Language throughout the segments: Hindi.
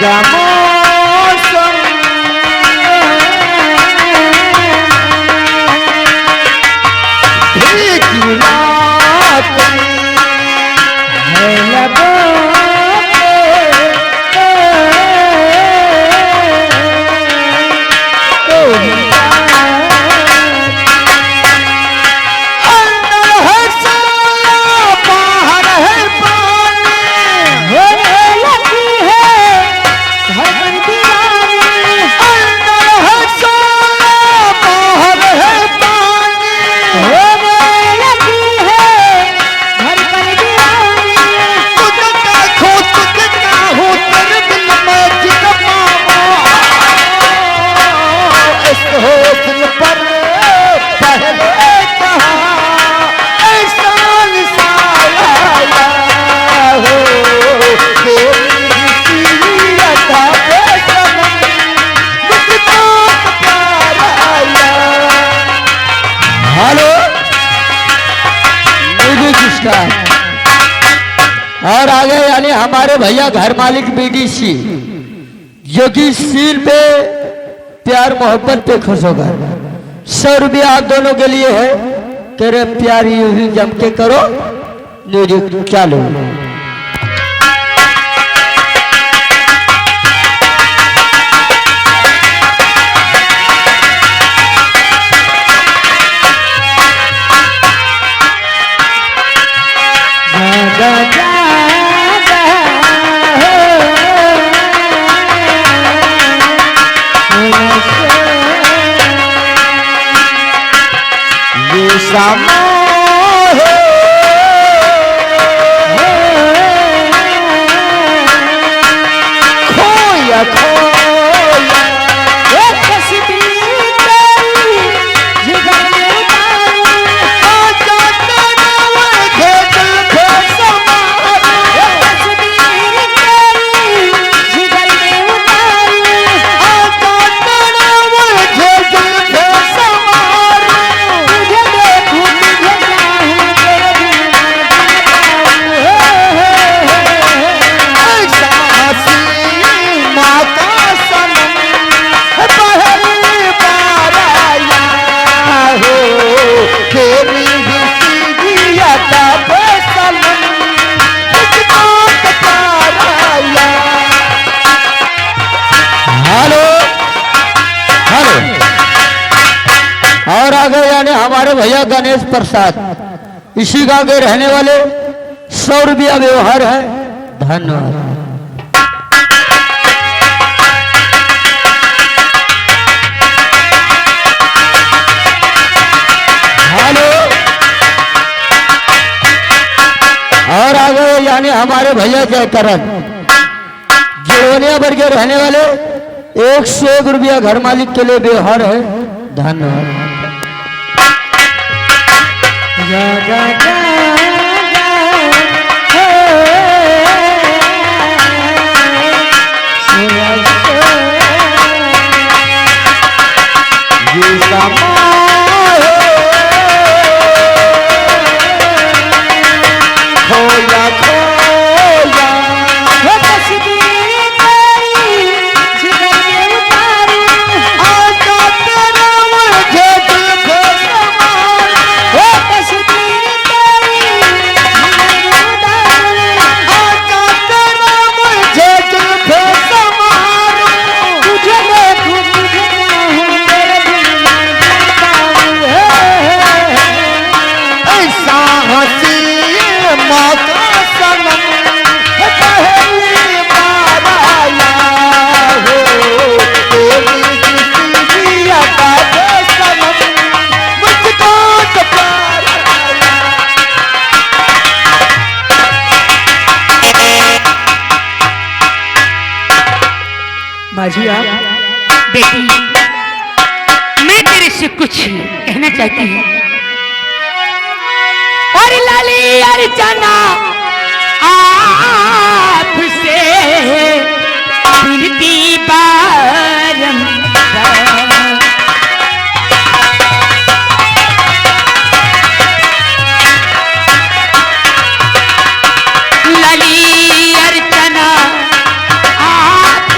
मौसम है लबों और आगे यानी हमारे भैया घर मालिक बीडीसी जो कि सील पे प्यार मोहब्बत पे खुश होगा। 100 रुपया आप दोनों के लिए है। तेरे प्यार यूं ही जम के करो। म्यूजिक चालू। सामा खोया खोया और आगे यानी हमारे भैया गणेश प्रसाद इसी गांव के रहने वाले 100 रुपया व्यवहार है। धन्यवाद। हेलो। और आगे यानी हमारे भैया जयकरण जोड़निया वर्ग के रहने वाले 101 रुपया घर मालिक के लिए व्यवहार है। धन्यवाद। माजी आप बेटी, मैं तेरे से कुछ कहना चाहती हूँ। और लाली अर्चना आपसे बिनती बारंबार, लाली अर्चना आप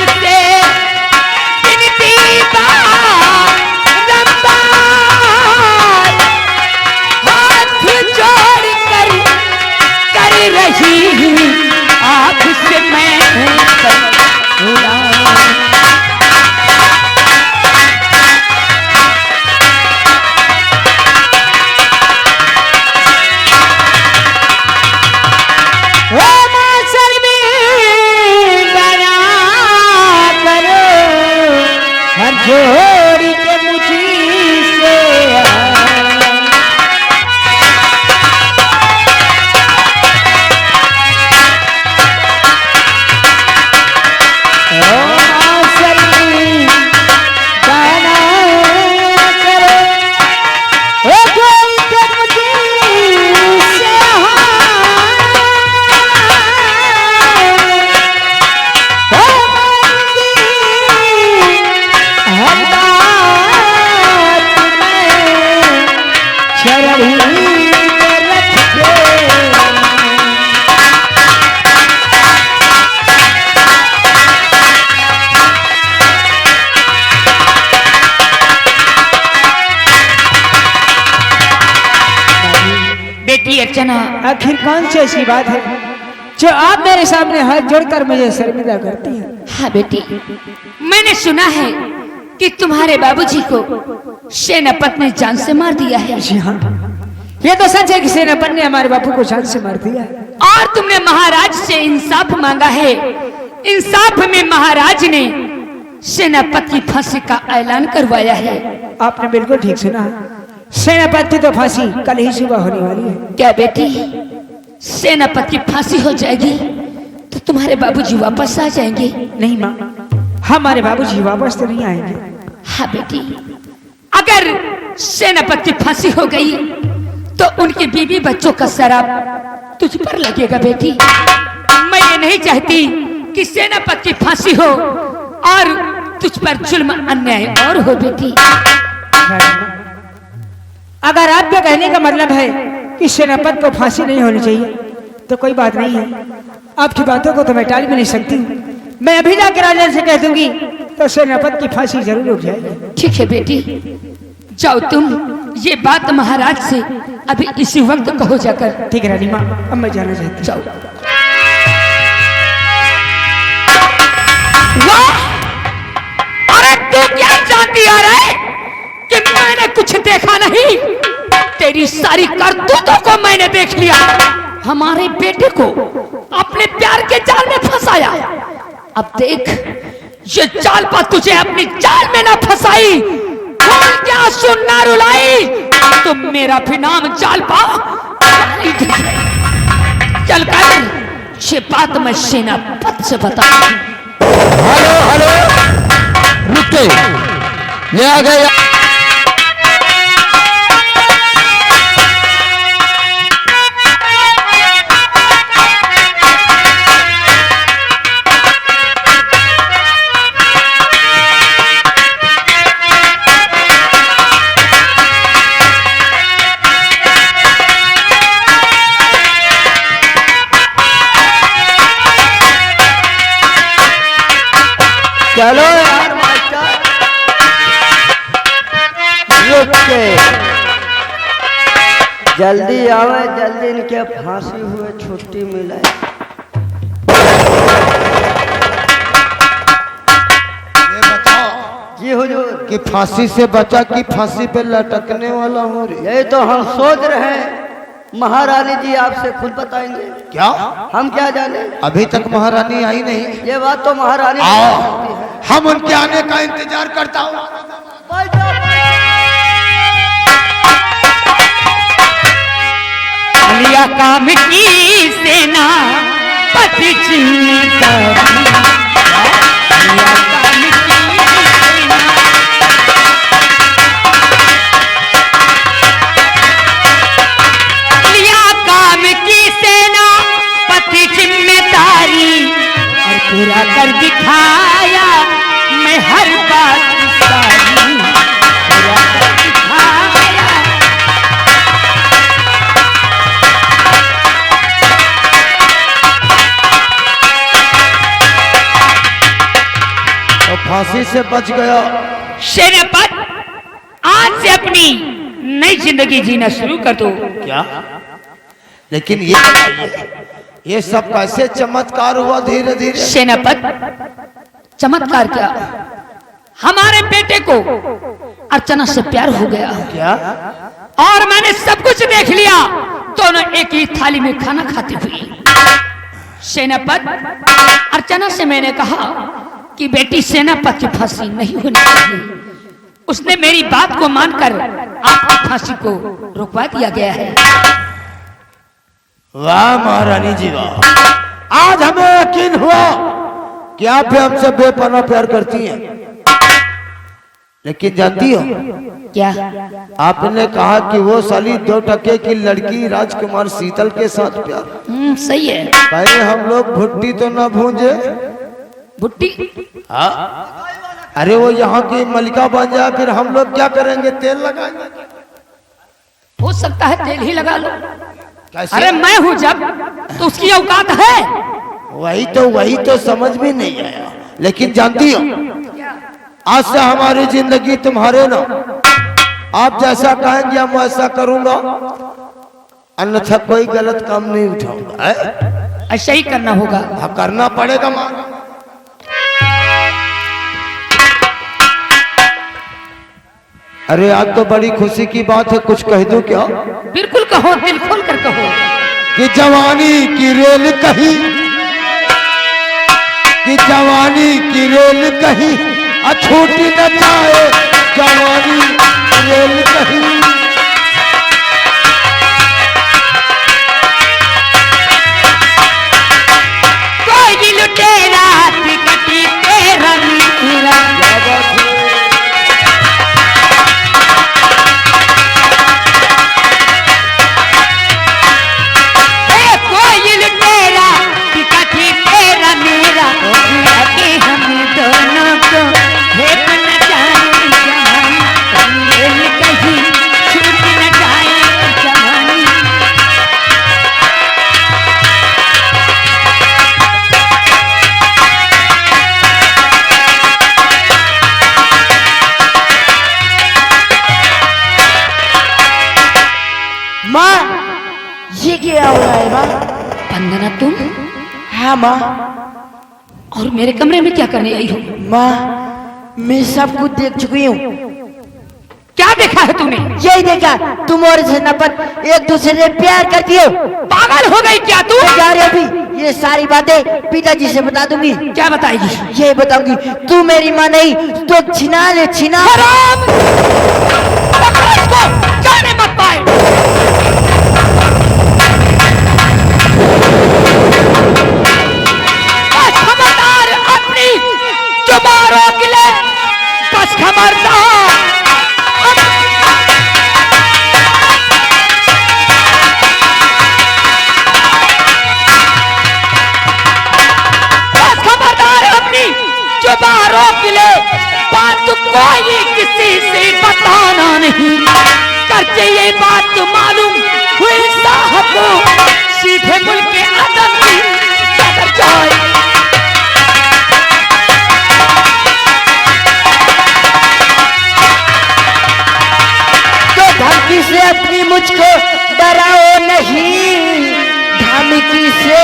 गढ़ी रख के। बेटी अर्चना, आखिर कौन सी ऐसी बात है जो आप मेरे सामने हाथ जोड़कर मुझे शर्मिंदा करती हैं? हाँ बेटी, मैंने सुना है कि तुम्हारे बाबूजी को सेनापत ने जान से मार दिया है। जी हाँ, ये तो सच है कि सेनापत ने हमारे बापू को जान से मार दिया है। और तुमने महाराज से इंसाफ मांगा है। इंसाफ में महाराज ने सेनापति की फांसी का ऐलान करवाया है। आपने बिल्कुल ठीक सुना है, सेनापति तो फांसी कल ही सुबह होने वाली है। क्या बेटी, सेनापति की फांसी हो जाएगी तो तुम्हारे बाबूजी वापस आ जाएंगे? नहीं माँ, हमारे बाबूजी वापस तो नहीं आएंगे। हाँ बेटी, अगर सेनापति की फांसी हो गई तो उनके बीवी बच्चों का शराब तुझ पर लगेगा बेटी। मैं ये नहीं चाहती कि सेनापति की फांसी हो और तुझ पर जुल्म अन्याय और हो बेटी। अगर आपके कहने का मतलब है कि सेनापति को फांसी नहीं होनी चाहिए तो कोई बात नहीं है। आपकी बातों को तो मैं टाल भी नहीं सकती। मैं अभी जाकर राजा से कह दूंगी तो सेनापति की फांसी जरूर रुक जाएगी। ठीक है बेटी, जाओ तुम ये बात महाराज से अभी इसी वक्त कहो जाकर। ठीक है रानी माँ, अब मैं जाना चाहती हूँ। जाओ। वाह! अरे तू क्या जानती आ रहा है कि मैंने कुछ देखा नहीं? तेरी सारी करतूतों को मैंने देख लिया। हमारे बेटे को अपने प्यार के जाल में फंसाया। अब देख, ये जालपा तुझे अपनी जाल में ना फंसाई, क्या सुनना रुलाई तो मेरा भी नाम जालपा। चल कर ये बात मैं सेनापति से बता। हेलो हेलो, रुके, ये आ गए। चलो यार मास्टर, रुक के जल्दी आवे, जल्दी इनके फांसी हुए छुट्टी मिले। ये बताओ जी हुजूर, कि फांसी से बचा कि फांसी पे लटकने वाला हूँ रे? यही तो हम सोच रहे हैं। महारानी जी आपसे खुद बताएंगे। क्या हम क्या जाने? अभी तक महारानी आई नहीं? ये बात तो महारानी आओ, हम उनके आने का इंतजार करता हूँ। लिया काम की सेना पति चिंता, लिया काम की सेना। लिया काम की सेना पति जिम्मेदारी और पूरा कर दिखाया मैं हर बात सारी, पूरा कर दिखाया। तो फांसी से बच गया। सेनापत, आज से अपनी नई जिंदगी जीना शुरू कर दो। क्या? लेकिन ये सब कैसे चमत्कार हुआ धीरे धीरे? सेनापत, चमत्कार क्या, हमारे बेटे को अर्चना से प्यार हो गया। क्या? और मैंने सब कुछ देख लिया, दोनों एक ही थाली में खाना खाती हुई। सेनापत, अर्चना से मैंने कहा कि बेटी सेनापत की फांसी नहीं होनी चाहिए। उसने मेरी बात को मानकर आपकी फांसी को रुकवा दिया गया है। वाह महारानी जी वाह, आज हमें यकीन हुआ कि आप भी हमसे बेपनाह प्यार करती हैं। लेकिन जानती हो, क्या? आपने कहा कि वो साली 2 टके की लड़की राजकुमार शीतल के साथ प्यार। सही है। कहीं हम लोग भुट्टी तो ना भूंजे? भुट्टी? हाँ, अरे वो यहाँ की मलिका बन जाए, फिर हम लोग क्या करेंगे? तेल लगाएंगे। हो सकता है तेल ही लगा लो। कैसे? अरे मैं हूं जब तो उसकी औकात है। वही तो समझ में नहीं आया। लेकिन जानती हो, आज से हमारी जिंदगी तुम्हारे ना, आप जैसा कहेंगे मैं वैसा करूंगा, अन्यथा कोई गलत काम नहीं उठाऊंगा। है? ऐसा ही करना होगा। हाँ, करना पड़ेगा मां। अरे आज तो बड़ी खुशी की बात है, कुछ कह दूं क्या? बिल्कुल कहो, दिल खोल कर कहो। कि जवानी की रेल कहीं, कि जवानी की रेल कहीं छूटी न जाए, जवानी की रेल कहीं। कोई लुटेरा टिकटी तेरा मीरा, कोई लुटेरा टिकटी तेरा मेरा, लगे हम दोनों को भेद न जाए जवानी, रेल कहीं छूट न जाए जवानी। माँ, ये क्या हो रहा है माँ? वंदना तुम? हाँ माँ। और मेरे कमरे में क्या करने आई हो? माँ, मैं सब कुछ देख चुकी हूँ। क्या देखा है तूने? यही देखा, तुम और सेनापत एक दूसरे से प्यार करती हो। पागल हो गई क्या तू? जा रहे अभी ये सारी बातें पिताजी से बता दूंगी। क्या बताएगी? ये बताऊंगी, तू मेरी माँ नहीं तो छिना ले छिना। हराम! पकड़ो इसको, जाने मत पाए। बस खबरदार, अपनी जुबान रोक ले। बस खबरदार। बस खबरदार, अपनी जुबान रोक ले। बात कोई किसी से बताना नहीं, करके ये बात मालूम हुई साहब को, सीधे मुल्क के अदब की कदर जाए। तो धमकी से अपनी मुझको डराओ नहीं, धमकी से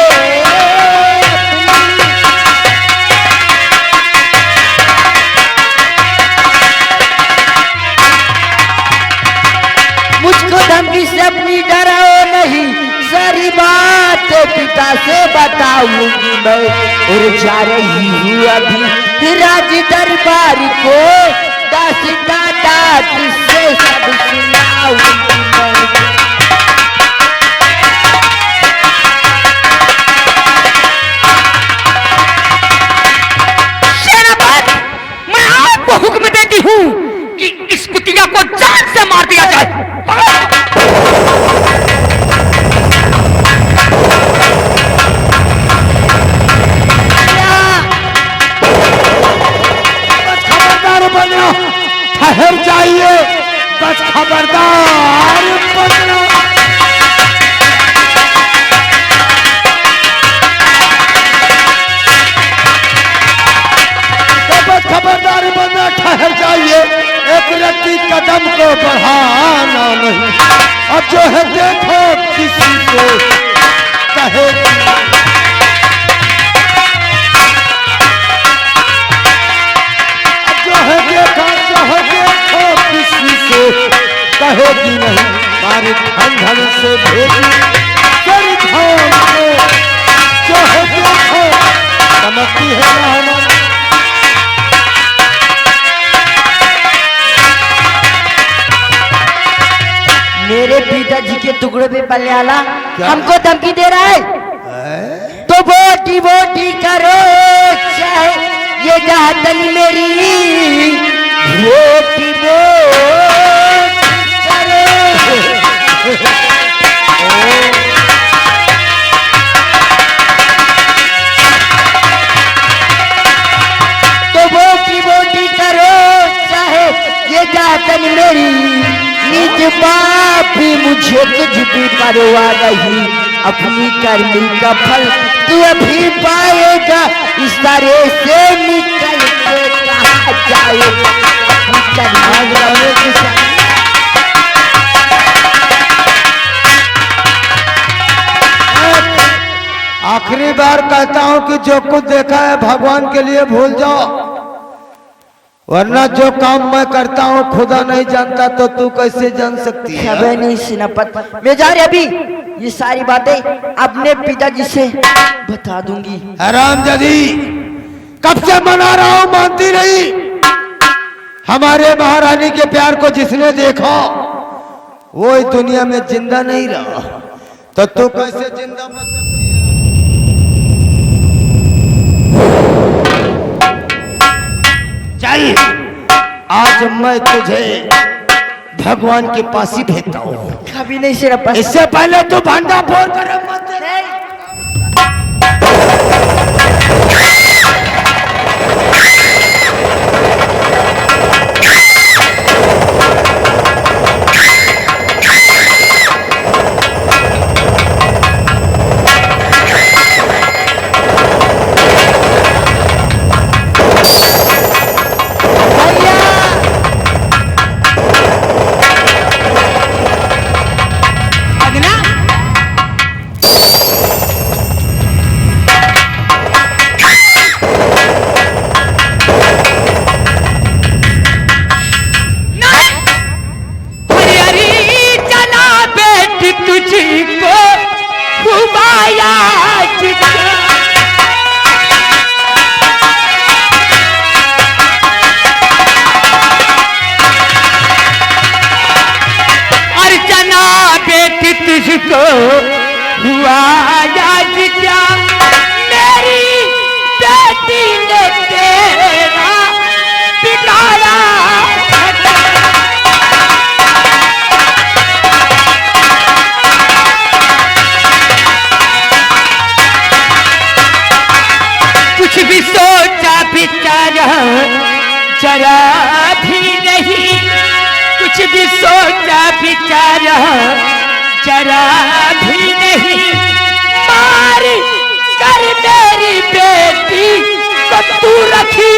मुझको धमकी से अपनी डराओ नहीं, सारी बात पिता से बताऊंगी मैं। और जा रही हूँ अभी राज दरबार को, दास दादा किससे सब सुनाऊंगी मैं। सेनापति, मैं आपको हुक्म देती हूँ कि इस कुतिया को जान से मार दिया जाए। खबरदार बनो, ठहर जाइए, बस खबरदार बनो। तो बस खबरदार बनो, ठहर जाइए, एक रत्ती कदम को बढ़ाना नहीं। अब जो है देखो किसी को कहे देखो किसी से कहेगी नहीं, मारे धन से भेजी तेरी धाम को, जो है देखो समझती है ना हमारी। मेरे पिताजी के टुकड़े पे पलने वाला हमको धमकी दे रहा है। तो बोटी बोटी करो, चाहे ये गातनी मेरी, बोटी बोटी करो। तो बोटी बोटी करो, चाहे ये गातनी मेरी, निज बाप मुझे कुछ भी परवाह नहीं, अपनी करनी का फल तू अभी पाएगा, इस तरह से निकल के कहा जाएगा। आखिरी बार कहता हूं कि जो कुछ देखा है भगवान के लिए भूल जाओ, वरना जो काम मैं करता हूं खुदा नहीं जानता तो तू कैसे जान सकती है? खबर नहीं सेनापति, मैं जा रही अभी ये सारी बातें अपने पिताजी से बता दूंगी। हरामजादी, कब से मना रहा हूं, मानती नहीं। हमारे महारानी के प्यार को जिसने देखा वो इस दुनिया में जिंदा नहीं रहा, तो तू कैसे जिंदा बच सकती है? चल, आज मैं तुझे भगवान के पास ही भेजता हूँ। कभी नहीं सेनापति। इससे पहले तू भांडा फोड़ कर मत दे। तुझको हुआ आज क्या, मेरी बेटी ने तेरा बिगाड़ा। कुछ भी सोचा बिचारा जरा भी नहीं, कुछ भी सोचा बिचारा जरा भी नहीं, मार कर मेरी बेटी को तू रखी।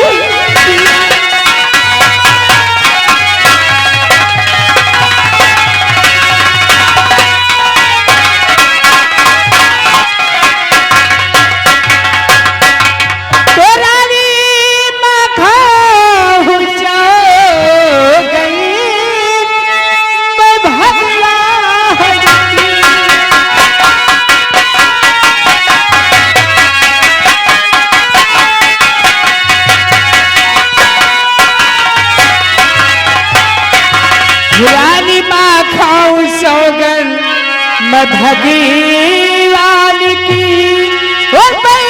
रानी माँ खाऊं सौगन मैं भगवान की, और मैं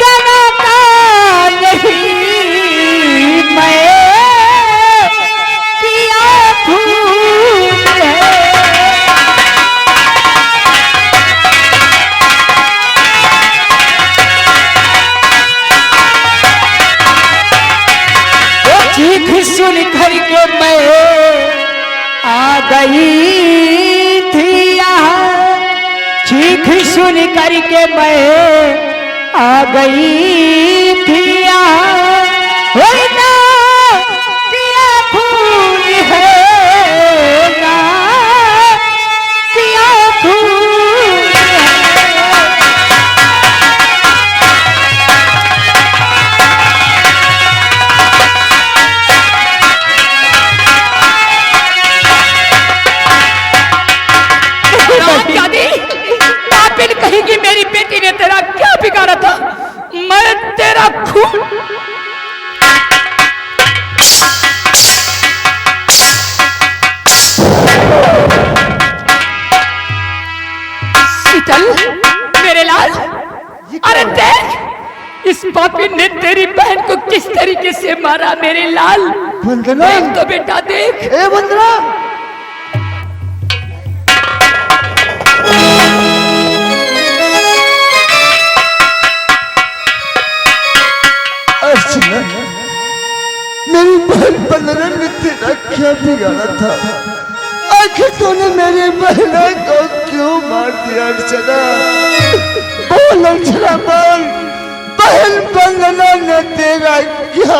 कराता नहीं, मैं किया भूल है। चीख सुन कर के मैं आ गई थी यहाँ, चीख सुन करके मैं आ गई थी यहाँ, ना किया भूल है, ना किया भूल है। कहेगी मेरी बेटी ने तेरा क्या बिगाड़ा था, मैं तेरा खून। शीतल मेरे लाल, अरे देख इस पापी ने तेरी बहन को किस तरीके से मारा मेरे लाल। वंदना, देख तो बेटा देख। ए वंदना, मेरी बहन बंदना ने तेरा क्या बिगाड़ा था, आखिर तूने मेरी बहना को क्यों मार दिया अर्चना? बोल अर्चना बोल, बहन बंदना ने तेरा क्या